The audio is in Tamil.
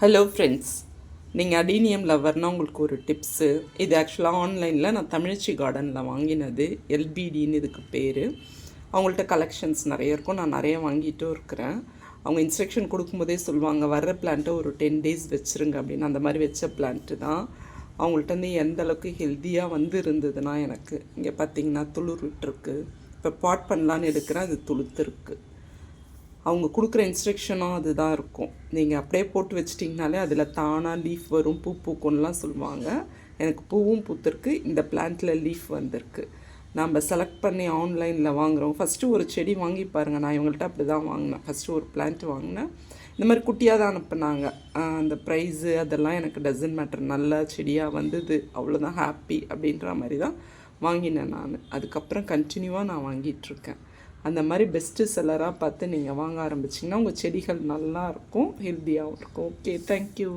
ஹலோ ஃப்ரெண்ட்ஸ், நீங்கள் அடீனியம் லவர்னால் உங்களுக்கு ஒரு டிப்ஸு. இது ஆக்சுவலாக ஆன்லைனில் நான் தமிழ்ச்சி கார்டனில் வாங்கினது. எல்பிடின்னு இதுக்கு பேர். அவங்கள்ட்ட கலெக்ஷன்ஸ் நிறைய இருக்கும். நான் நிறைய வாங்கிட்டும் இருக்கிறேன். அவங்க இன்ஸ்ட்ரக்ஷன் கொடுக்கும்போதே சொல்லுவாங்க, வர்ற பிளான்ட்டை ஒரு 10 days வச்சுருங்க அப்படின்னு. அந்த மாதிரி வச்ச பிளான்ட்டு தான். அவங்கள்ட்ட வந்து எந்த அளவுக்கு ஹெல்த்தியாக வந்து இருந்ததுன்னா, எனக்கு இங்கே பார்த்தீங்கன்னா துளிர் விட்டுருக்கு. இப்போ பாட் பண்ணலான்னு எடுக்கிறேன், அது துளுத்துருக்கு. அவங்க கொடுக்குற இன்ஸ்ட்ரக்ஷனும் அதுதான் இருக்கும். நீங்கள் அப்படியே போட்டு வச்சிட்டிங்கனாலே அதில் தானாக லீஃப் வரும், பூ பூக்கும்லாம் சொல்லுவாங்க. எனக்கு பூவும் பூத்திருக்கு, இந்த பிளான்ட்டில் லீஃப் வந்திருக்கு. நம்ம செலக்ட் பண்ணி ஆன்லைனில் வாங்குகிறோம். ஃபஸ்ட்டு ஒரு செடி வாங்கி பாருங்கள். நான் இவங்கள்ட்ட அப்படி தான் வாங்கினேன். ஃபஸ்ட்டு ஒரு பிளான்ட் வாங்கினேன். இந்த மாதிரி குட்டியாக தான் அனுப்புனாங்க. அந்த ப்ரைஸு அதெல்லாம் எனக்கு டசன்ட் மேட்டர். நல்ல செடியாக வந்தது, அவ்வளோதான், ஹாப்பி அப்படின்ற மாதிரி தான் வாங்கினேன் நான். அதுக்கப்புறம் கண்டினியூவாக நான் வாங்கிட்டுருக்கேன். அந்த மாதிரி பெஸ்ட்டு செல்லராக பார்த்து நீங்கள் வாங்க ஆரம்பிச்சிங்கன்னா உங்கள் செடிகள் நல்லாயிருக்கும், ஹெல்த்தியாகவும் இருக்கும். Okay, thank you.